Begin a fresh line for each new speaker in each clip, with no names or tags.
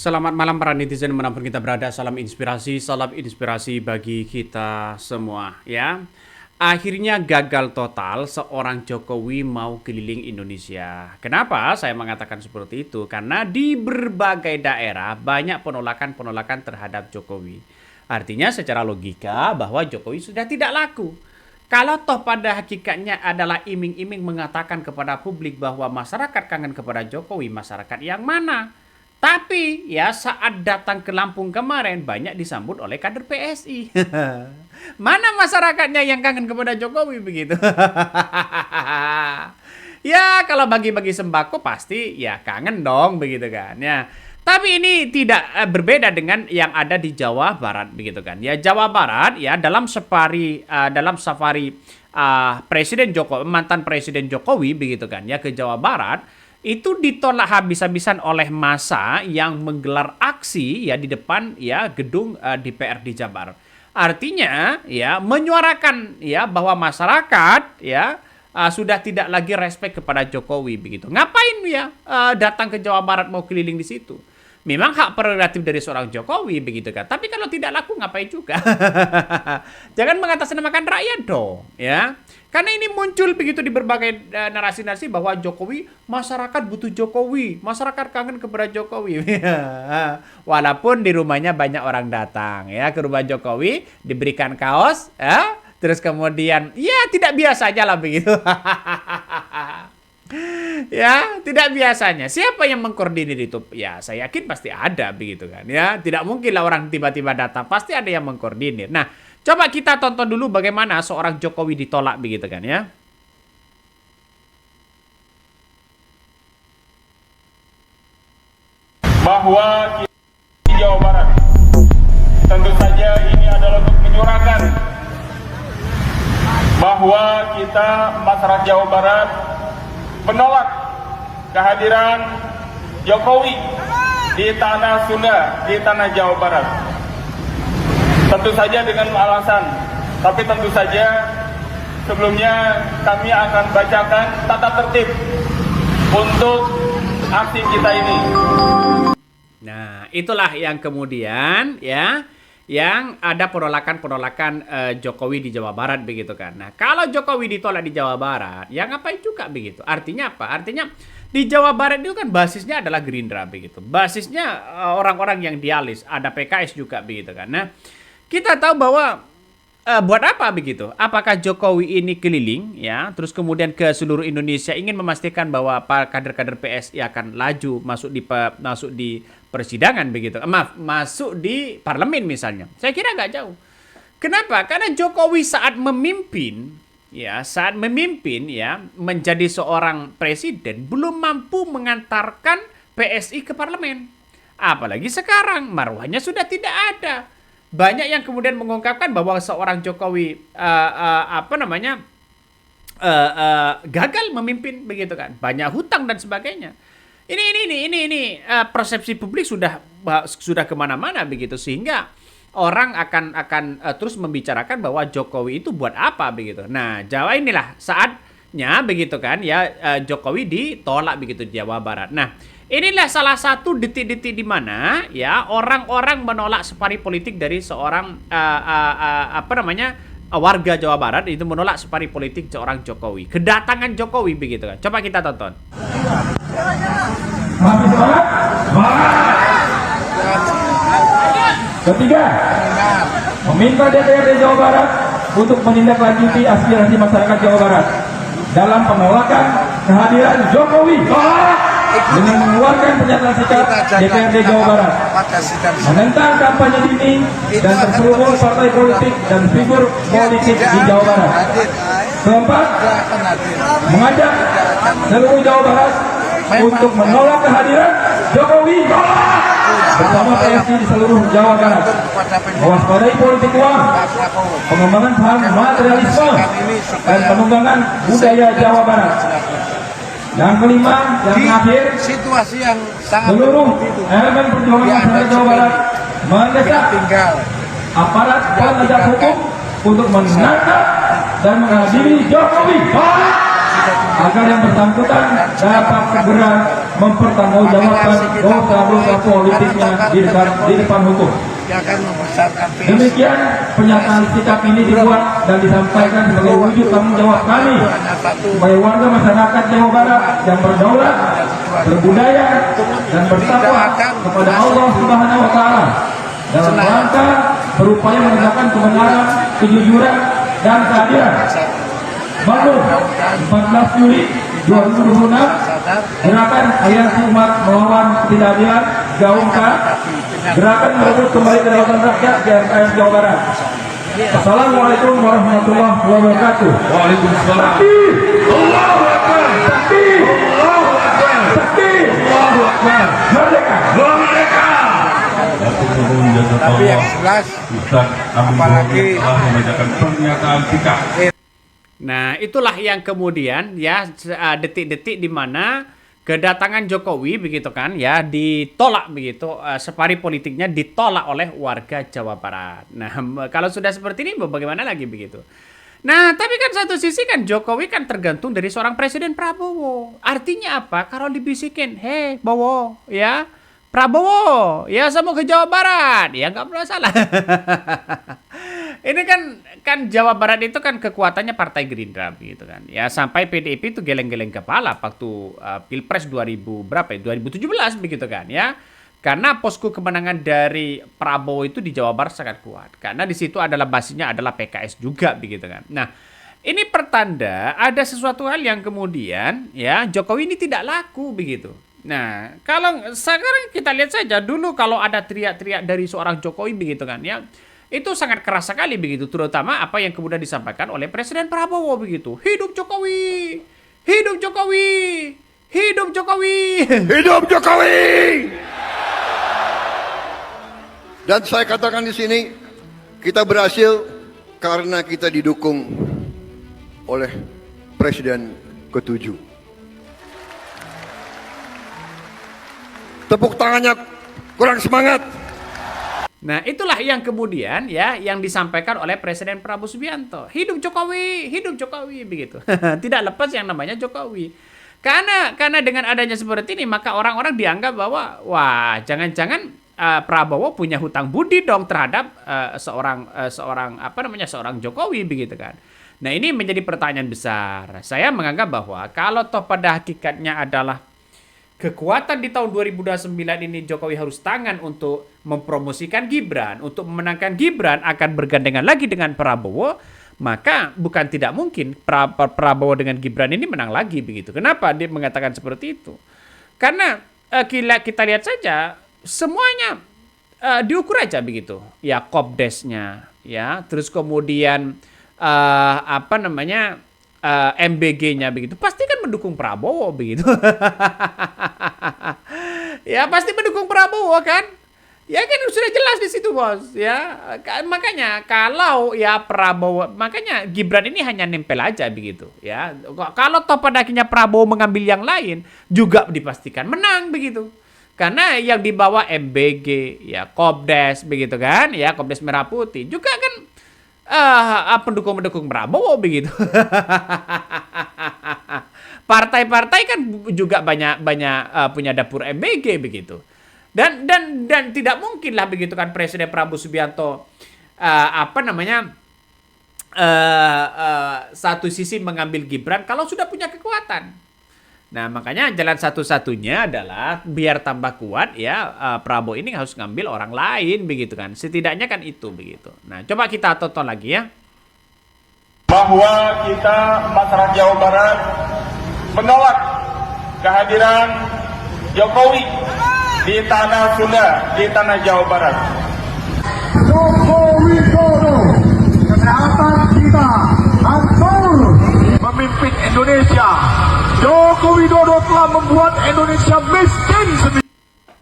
Selamat malam para netizen dimanapun kita berada. Salam inspirasi bagi kita semua ya. Akhirnya gagal total seorang Jokowi mau keliling Indonesia. Kenapa saya mengatakan seperti itu? Karena di berbagai daerah banyak penolakan terhadap Jokowi. Artinya secara logika bahwa Jokowi sudah tidak laku. Kalau toh pada hakikatnya adalah iming-iming mengatakan kepada publik bahwa masyarakat kangen kepada Jokowi, masyarakat yang mana? Tapi ya saat datang ke Lampung kemarin banyak disambut oleh kader PSI. Mana masyarakatnya yang kangen kepada Jokowi begitu? Ya kalau bagi-bagi sembako pasti ya kangen dong begitu kan ya. Tapi ini tidak berbeda dengan yang ada di Jawa Barat begitu kan. Ya Jawa Barat ya dalam safari mantan Presiden Jokowi begitu kan ya ke Jawa Barat itu ditolak habis-habisan oleh massa yang menggelar aksi ya di depan ya gedung DPR di Jabar. Artinya ya menyuarakan ya bahwa masyarakat ya sudah tidak lagi respect kepada Jokowi begitu. Ngapain ya datang ke Jawa Barat mau keliling di situ? Memang hak prerogatif dari seorang Jokowi begitu kan. Tapi kalau tidak laku ngapain juga? Jangan mengatasnamakan rakyat dong, ya. Karena ini muncul begitu di berbagai narasi-narasi bahwa Jokowi, masyarakat butuh Jokowi, masyarakat kangen kepada Jokowi. Walaupun di rumahnya banyak orang datang ya ke rumah Jokowi, diberikan kaos, ya, terus kemudian ya tidak biasa aja lah begitu. Ya, tidak biasanya. Siapa yang mengkoordinir itu? Ya, saya yakin pasti ada begitu kan. Ya, tidak mungkin lah orang tiba-tiba datang. Pasti ada yang mengkoordinir. Nah, coba kita tonton dulu bagaimana seorang Jokowi ditolak begitu kan ya.
Bahwa di Jawa Barat tentu saja ini adalah untuk menyuarakan bahwa kita masyarakat Jawa Barat menolak kehadiran Jokowi di tanah Sunda, di tanah Jawa Barat. Tentu saja dengan alasan, tapi tentu saja sebelumnya kami akan bacakan tata tertib untuk aksi kita ini.
Nah, itulah yang kemudian ya yang ada penolakan Jokowi di Jawa Barat begitu kan. Nah, kalau Jokowi ditolak di Jawa Barat, ya ngapain juga begitu? Artinya apa? Artinya di Jawa Barat itu kan basisnya adalah Gerindra begitu. Basisnya orang-orang yang dialis, ada PKS juga begitu kan. Nah, kita tahu bahwa buat apa begitu? Apakah Jokowi ini keliling ya, terus kemudian ke seluruh Indonesia ingin memastikan bahwa kader-kader PSI akan laju masuk di persidangan begitu. Masuk di parlemen misalnya. Saya kira nggak jauh. Kenapa? Karena Jokowi saat memimpin menjadi seorang presiden belum mampu mengantarkan PSI ke parlemen. Apalagi sekarang marwahnya sudah tidak ada. Banyak yang kemudian mengungkapkan bahwa seorang Jokowi gagal memimpin begitu kan. Banyak hutang dan sebagainya. Ini persepsi publik sudah kemana-mana begitu sehingga orang akan terus membicarakan bahwa Jokowi itu buat apa begitu. Nah, Jawa inilah saatnya begitu kan ya Jokowi ditolak begitu di Jawa Barat. Nah, inilah salah satu detik-detik di mana ya orang-orang menolak safari politik dari seorang warga Jawa Barat itu menolak safari politik seorang Jokowi. Kedatangan Jokowi begitu kan. Coba kita tonton.
Ketiga, meminta DPRD Jawa Barat untuk menindaklanjuti aspirasi masyarakat Jawa Barat dalam penolakan kehadiran Jokowi dengan mengeluarkan pernyataan sikap DPRD Jawa Barat menentang kampanye dini dan terselubung partai politik dan figur politik di Jawa Barat. Keempat, mengajak seluruh Jawa Barat untuk menolak kehadiran Jokowi bersama PSI di seluruh Jawa Barat, mewaspadai politik uang, pengembangan paham materialisme, dan penunggangan budaya Jawa Barat. Yang kelima, yang terakhir,
situasi yang sangat
seluruh elemen perjuangan masyarakat Jawa Barat mendesak aparat penegak hukum untuk menangkap dan mengadili Jokowi agar yang bersangkutan dapat segera mempertanggungjawabkan dosa-dosa politiknya di depan hukum.
yang akan membesarkan PSI.
Demikian pernyataan sikap ini dibuat dan disampaikan sebagai wujud tanggung jawab kami sebagai warga masyarakat Jawa Barat yang berdaulat, berbudaya, dan bertakwa kepada Allah Subhanahu wa Ta'ala dalam rangka berupaya menegakkan kebenaran, kejujuran, dan keadilan. Bangun 14 Juli 2026, gerakan aliansi umat melawan ketidakadilan gaungkan gerakan merebut kembali kedaulatan rakyat di RKS Jawa Barat. Assalamualaikum warahmatullahi wabarakatuh. Waalaikumsalam. Takbir! Allahu Akbar! Takbir! Allahu Akbar! Takbir! Allahu Akbar! Merdeka! Merdeka!
Tapi yang jelas, apalagi
membacakan pernyataan sikap.
Nah, itulah yang kemudian ya detik-detik di mana kedatangan Jokowi begitu kan ya ditolak begitu, safari politiknya ditolak oleh warga Jawa Barat. Nah, kalau sudah seperti ini bagaimana lagi begitu? Nah, tapi kan satu sisi kan Jokowi kan tergantung dari seorang Presiden Prabowo. Artinya apa? Kalau dibisikin, "Hei, Bowo, ya, Prabowo, ya saya mau ke Jawa Barat." Ya nggak masalah. Ini kan Jawa Barat itu kan kekuatannya Partai Gerindra gitu kan. Ya sampai PDIP itu geleng-geleng kepala waktu Pilpres 2000 berapa ya? 2017 begitu kan ya. Karena posko kemenangan dari Prabowo itu di Jawa Barat sangat kuat. Karena di situ adalah basisnya adalah PKS juga begitu kan. Nah, ini pertanda ada sesuatu hal yang kemudian ya Jokowi ini tidak laku begitu. Nah, kalau sekarang kita lihat saja dulu kalau ada teriak-teriak dari seorang Jokowi begitu kan ya. Itu sangat keras sekali begitu, terutama apa yang kemudian disampaikan oleh Presiden Prabowo begitu. Hidup Jokowi! Hidup Jokowi! Hidup Jokowi!
Hidup Jokowi! Dan saya katakan di sini, kita berhasil karena kita didukung oleh Presiden ke-7. Tepuk tangannya kurang semangat.
Nah, itulah yang kemudian ya yang disampaikan oleh Presiden Prabowo Subianto. Hidup Jokowi begitu. Tidak lepas yang namanya Jokowi. Karena dengan adanya seperti ini maka orang-orang dianggap bahwa wah, jangan-jangan Prabowo punya hutang budi dong terhadap seorang Jokowi begitu kan. Nah, ini menjadi pertanyaan besar. Saya menganggap bahwa kalau toh pada hakikatnya adalah kekuatan di tahun 2029 ini Jokowi harus tangan untuk mempromosikan Gibran, untuk memenangkan Gibran akan bergandengan lagi dengan Prabowo, maka bukan tidak mungkin Prabowo dengan Gibran ini menang lagi begitu. Kenapa dia mengatakan seperti itu? Karena kita lihat saja semuanya diukur aja begitu. Ya Kopdesnya, ya, terus kemudian MBG-nya begitu, pasti kan mendukung Prabowo begitu. Ya pasti mendukung Prabowo kan? Ya kan sudah jelas di situ bos. Ya makanya kalau ya Prabowo, makanya Gibran ini hanya nempel aja begitu. Ya kalau toh pada akhirnya Prabowo mengambil yang lain juga dipastikan menang begitu. Karena yang dibawa MBG, ya Kopdes begitu kan? Ya Kopdes Merah Putih juga kan. Pendukung-pendukung Prabowo begitu. Partai-partai kan juga banyak punya dapur MBG begitu. Dan tidak mungkin lah begitu kan Presiden Prabowo Subianto satu sisi mengambil Gibran kalau sudah punya kekuatan. Nah, makanya jalan satu-satunya adalah biar tambah kuat ya Prabowo ini harus ngambil orang lain begitu kan. Setidaknya kan itu begitu. Nah, coba kita tonton lagi ya.
Bahwa kita masyarakat Jawa Barat menolak kehadiran Jokowi di tanah Sunda, di tanah Jawa Barat.
Jokowi Dodo, keberatan kita hancur memimpin Indonesia. Joko Widodo telah membuat Indonesia miskin.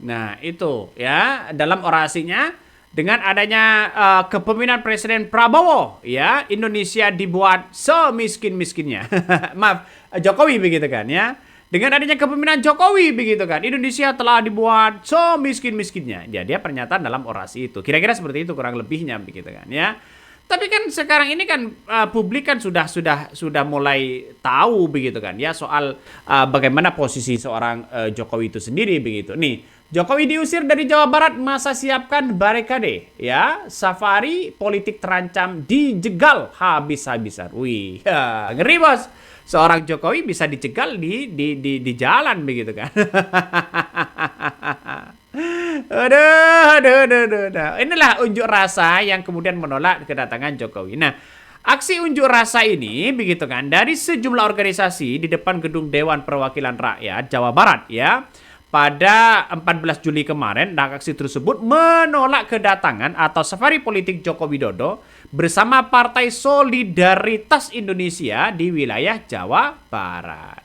Nah, itu ya dalam orasinya dengan adanya kepemimpinan Presiden Prabowo, ya Indonesia dibuat semiskin-miskinnya. Maaf, Jokowi begitu kan ya. Dengan adanya kepemimpinan Jokowi begitu kan, Indonesia telah dibuat semiskin-miskinnya. Ya, dia pernyataan dalam orasi itu. Kira-kira seperti itu kurang lebihnya begitu kan ya. Tapi kan sekarang ini kan publik kan sudah mulai tahu begitu kan ya soal bagaimana posisi seorang Jokowi itu sendiri begitu. Nih, Jokowi diusir dari Jawa Barat, masa siapkan barikade ya. Safari politik terancam dijegal habis-habisan. Wih, ngeri bos. Seorang Jokowi bisa dicegal di jalan begitu kan. Aduh. Inilah unjuk rasa yang kemudian menolak kedatangan Jokowi. Nah, aksi unjuk rasa ini begitu kan dari sejumlah organisasi di depan gedung Dewan Perwakilan Rakyat Jawa Barat ya. Pada 14 Juli kemarin, aksi tersebut menolak kedatangan atau safari politik Joko Widodo bersama Partai Solidaritas Indonesia di wilayah Jawa Barat.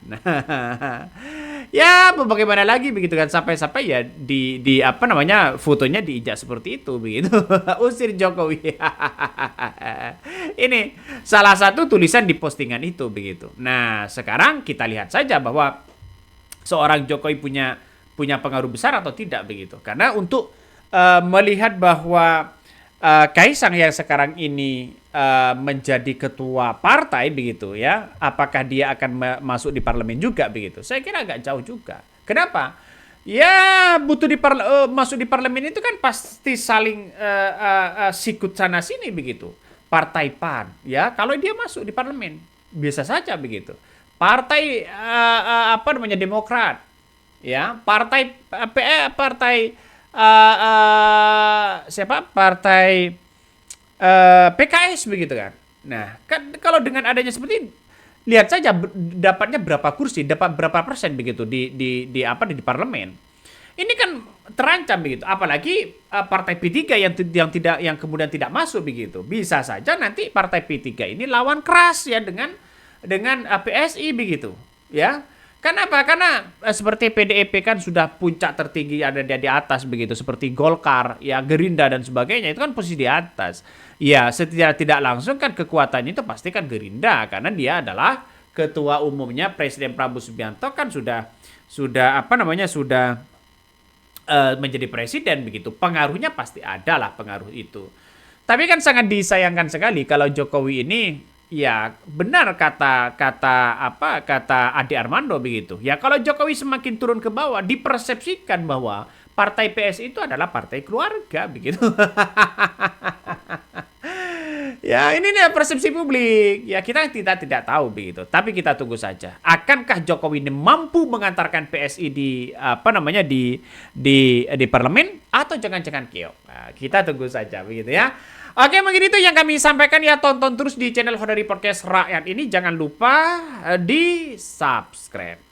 Ya, bagaimana lagi begitu kan sampai-sampai ya di apa namanya fotonya diinjak seperti itu begitu. Usir Jokowi. Ini salah satu tulisan di postingan itu begitu. Nah, sekarang kita lihat saja bahwa seorang Jokowi punya pengaruh besar atau tidak begitu. Karena untuk melihat bahwa Kaisang yang sekarang ini menjadi ketua partai begitu ya, apakah dia akan masuk di parlemen juga begitu? Saya kira agak jauh juga. Kenapa? Ya butuh masuk di parlemen itu kan pasti saling sikut sana sini begitu. Partai PAN ya, kalau dia masuk di parlemen biasa saja begitu. Partai apa namanya Demokrat ya, partai PKS begitu kan. Nah, kan kalau dengan adanya seperti ini, lihat saja dapatnya berapa kursi, dapat berapa persen begitu di parlemen. Ini kan terancam begitu, apalagi partai P3 yang kemudian tidak masuk begitu. Bisa saja nanti partai P3 ini lawan keras ya dengan PSI begitu, ya. Kenapa? Karena seperti PDIP kan sudah puncak tertinggi ada di atas begitu, seperti Golkar, ya Gerindra dan sebagainya itu kan posisi di atas. Ya, tidak langsung kan kekuatan itu pasti kan Gerindra karena dia adalah ketua umumnya Presiden Prabowo Subianto kan sudah menjadi presiden begitu. Pengaruhnya pasti ada lah pengaruh itu. Tapi kan sangat disayangkan sekali kalau Jokowi ini ya benar kata Ade Armando begitu. Ya kalau Jokowi semakin turun ke bawah dipersepsikan bahwa partai PSI itu adalah partai keluarga begitu. Ya ini nih persepsi publik. Ya kita tidak tahu begitu. Tapi kita tunggu saja. Akankah Jokowi ini mampu mengantarkan PSI di parlemen atau jangan-jangan keok? Nah, kita tunggu saja begitu ya. Oke, mungkin itu yang kami sampaikan ya. Tonton terus di channel Hodari Podcast Rakyat ini. Jangan lupa di subscribe.